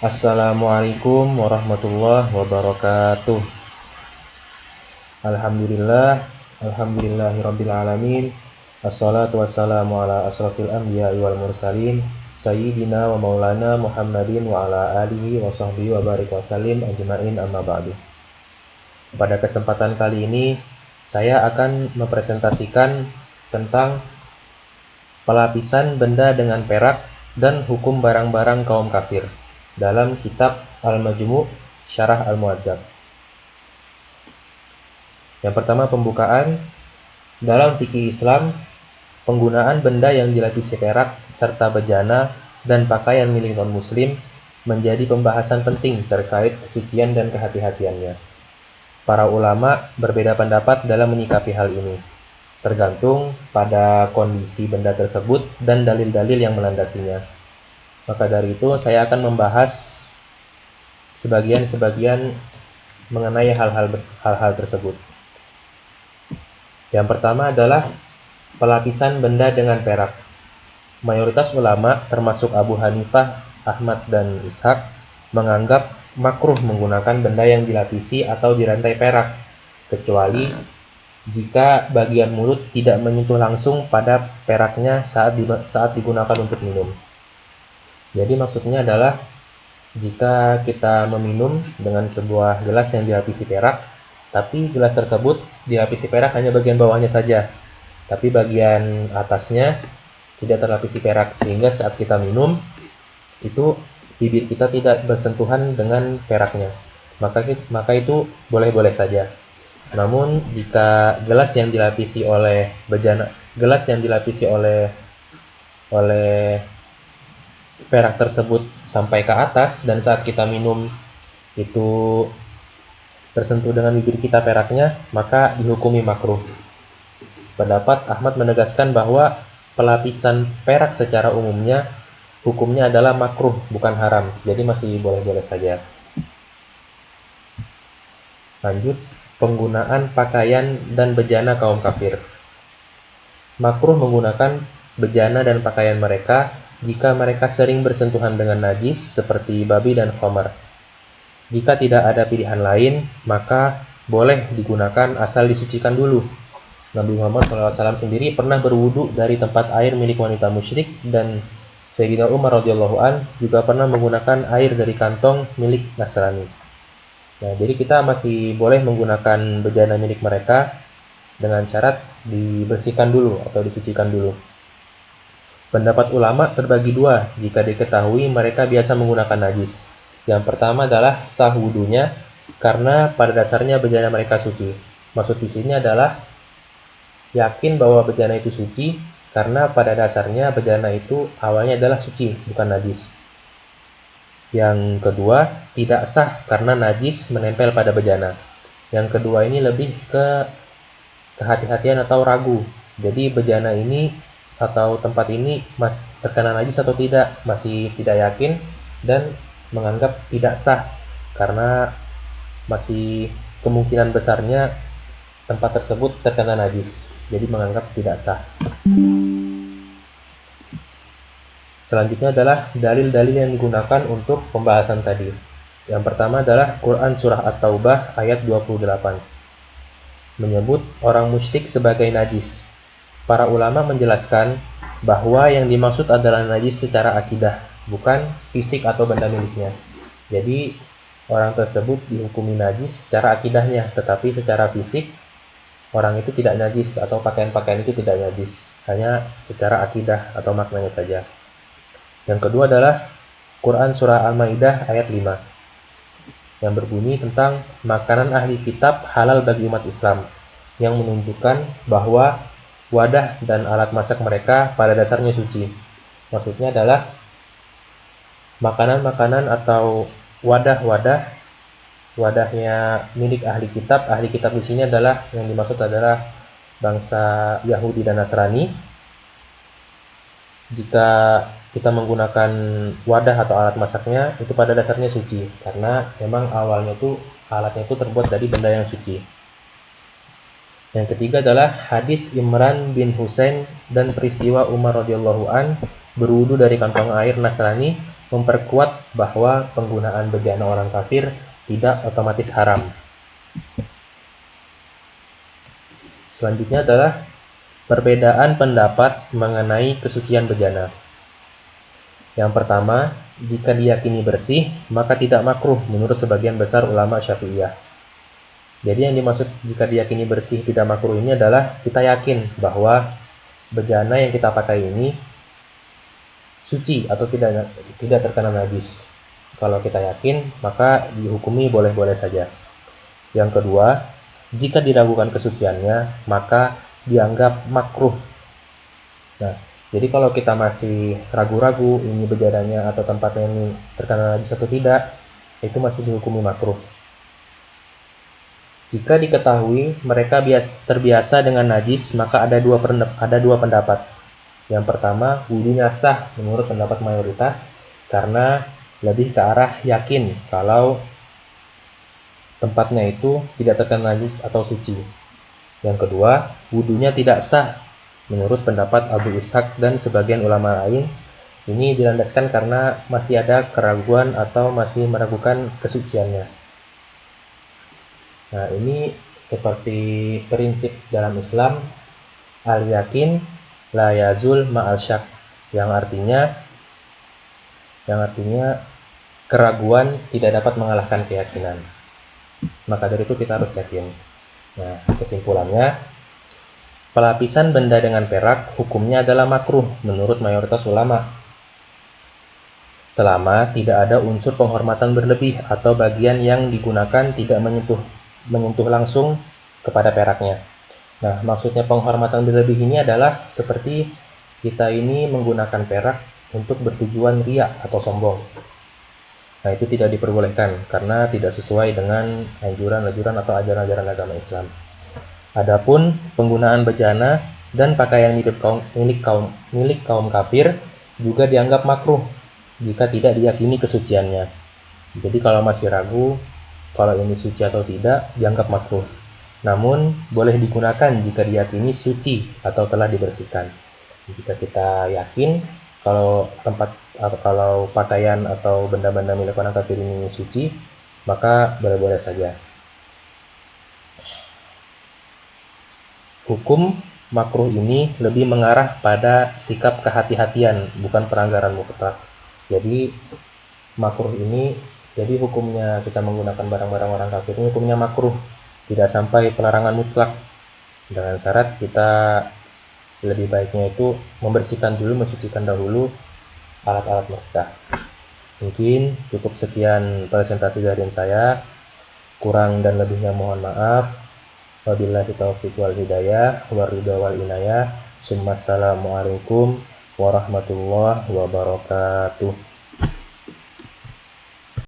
Assalamualaikum warahmatullahi wabarakatuh. Alhamdulillah, alhamdulillahirabbil alamin. Assalatu wassalamu ala asrofil anbiya'i wal mursalin, sayyidina wa maulana Muhammadin wa ala alihi wa sahbihi wa barik wa salim ajma'in, amma ba'du. Pada kesempatan kali ini, saya akan mempresentasikan tentang pelapisan benda dengan perak dan hukum barang-barang kaum kafir dalam kitab Al-Majmu' Syarah Al-Mu'adzab. Yang pertama, pembukaan. Dalam fikih Islam, penggunaan benda yang dilapisi perak serta bejana dan pakaian milik non-muslim menjadi pembahasan penting terkait kesucian dan kehati-hatiannya. Para ulama berbeda pendapat dalam menyikapi hal ini, tergantung pada kondisi benda tersebut dan dalil-dalil yang melandasinya. Maka dari itu saya akan membahas sebagian mengenai hal-hal tersebut. Yang pertama adalah pelapisan benda dengan perak. Mayoritas ulama termasuk Abu Hanifah, Ahmad, dan Ishaq menganggap makruh menggunakan benda yang dilapisi atau dirantai perak, kecuali jika bagian mulut tidak menyentuh langsung pada peraknya saat digunakan untuk minum. Jadi maksudnya adalah jika kita meminum dengan sebuah gelas yang dilapisi perak, tapi gelas tersebut dilapisi perak hanya bagian bawahnya saja, tapi bagian atasnya tidak terlapisi perak, sehingga saat kita minum itu bibir kita tidak bersentuhan dengan peraknya, maka itu boleh-boleh saja. Namun jika gelas yang dilapisi oleh perak tersebut sampai ke atas dan saat kita minum itu tersentuh dengan bibir kita peraknya, maka dihukumi makruh. Pendapat Ahmad menegaskan bahwa pelapisan perak secara umumnya hukumnya adalah makruh, bukan haram, jadi masih boleh-boleh saja. Lanjut, penggunaan pakaian dan bejana kaum kafir. Makruh menggunakan bejana dan pakaian mereka jika mereka sering bersentuhan dengan najis seperti babi dan khamar. Jika tidak ada pilihan lain, maka boleh digunakan asal disucikan dulu. Nabi Muhammad SAW sendiri pernah berwudu dari tempat air milik wanita musyrik, dan Sayyidina Umar radhiyallahu an juga pernah menggunakan air dari kantong milik Nasrani. Nah, jadi kita masih boleh menggunakan bejana milik mereka dengan syarat dibersihkan dulu atau disucikan dulu. Pendapat ulama terbagi dua jika diketahui mereka biasa menggunakan najis. Yang pertama adalah sah wudunya karena pada dasarnya bejana mereka suci. Maksud di sini adalah yakin bahwa bejana itu suci karena pada dasarnya bejana itu awalnya adalah suci, bukan najis. Yang kedua, tidak sah karena najis menempel pada bejana. Yang kedua ini lebih ke kehati-hatian atau ragu. Jadi bejana ini atau tempat ini terkena najis atau tidak, masih tidak yakin dan menganggap tidak sah karena masih kemungkinan besarnya tempat tersebut terkena najis, jadi menganggap tidak sah. Selanjutnya adalah dalil-dalil yang digunakan untuk pembahasan tadi. Yang pertama adalah Quran Surah At-Taubah ayat 28 menyebut orang musyrik sebagai najis. Para ulama menjelaskan bahwa yang dimaksud adalah najis secara akidah, bukan fisik atau benda miliknya. Jadi orang tersebut dihukumi najis secara akidahnya, tetapi secara fisik orang itu tidak najis atau pakaian-pakaian itu tidak najis, hanya secara akidah atau maknanya saja. Yang kedua adalah Quran Surah Al-Maidah ayat 5 yang berbunyi tentang makanan ahli kitab halal bagi umat Islam, yang menunjukkan bahwa wadah dan alat masak mereka pada dasarnya suci. Maksudnya adalah makanan-makanan atau wadahnya milik ahli kitab. Ahli kitab di sini adalah yang dimaksud adalah bangsa Yahudi dan Nasrani. Jika kita menggunakan wadah atau alat masaknya itu pada dasarnya suci karena memang awalnya itu alatnya itu terbuat dari benda yang suci. Yang ketiga adalah hadis Imran bin Husain dan peristiwa Umar radhiyallahu an berwudu dari kantong air Nasrani memperkuat bahwa penggunaan bejana orang kafir tidak otomatis haram. Selanjutnya adalah perbedaan pendapat mengenai kesucian bejana. Yang pertama, jika diyakini bersih, maka tidak makruh menurut sebagian besar ulama Syafi'iyah. Jadi yang dimaksud jika diyakini bersih tidak makruh ini adalah kita yakin bahwa bejana yang kita pakai ini suci atau tidak terkena najis. Kalau kita yakin, maka dihukumi boleh-boleh saja. Yang kedua, jika diragukan kesuciannya, maka dianggap makruh. Nah, jadi kalau kita masih ragu-ragu ini bejananya atau tempatnya ini terkena najis atau tidak, itu masih dihukumi makruh. Jika diketahui mereka terbiasa dengan najis, maka ada dua pendapat. Yang pertama, wudunya sah menurut pendapat mayoritas karena lebih ke arah yakin kalau tempatnya itu tidak terkena najis atau suci. Yang kedua, wudunya tidak sah menurut pendapat Abu Ishaq dan sebagian ulama lain. Ini dilandaskan karena masih ada keraguan atau masih meragukan kesuciannya. Nah, ini seperti prinsip dalam Islam, al-yakin la yazul ma'al syak, yang artinya keraguan tidak dapat mengalahkan keyakinan. Maka dari itu kita harus yakin. Nah, kesimpulannya, pelapisan benda dengan perak hukumnya adalah makruh menurut mayoritas ulama, selama tidak ada unsur penghormatan berlebih atau bagian yang digunakan tidak menyentuh langsung kepada peraknya. Nah, maksudnya penghormatan berlebih ini adalah seperti kita ini menggunakan perak untuk bertujuan riya atau sombong. Nah, itu tidak diperbolehkan karena tidak sesuai dengan anjuran-anjuran atau ajaran-ajaran agama Islam. Adapun penggunaan bejana dan pakaian milik kaum kafir juga dianggap makruh jika tidak diyakini kesuciannya. Jadi kalau masih ragu kalau ini suci atau tidak, dianggap makruh. Namun boleh digunakan jika diyakini suci atau telah dibersihkan. Jika kita yakin kalau pakaian atau benda-benda milik orang kafir ini suci, maka boleh-boleh saja. Hukum makruh ini lebih mengarah pada sikap kehati-hatian, bukan pelanggaran mutlak. Jadi makruh ini, jadi hukumnya kita menggunakan barang-barang orang kafir ini hukumnya makruh, tidak sampai pelarangan mutlak. Dengan syarat kita lebih baiknya itu membersihkan dulu, mensucikan dahulu alat-alat mereka. Mungkin cukup sekian presentasi dari saya. Kurang dan lebihnya mohon maaf. Wabillahi taufiq wal hidayah, waridha wal inayah. Assalamualaikum warahmatullahi wabarakatuh.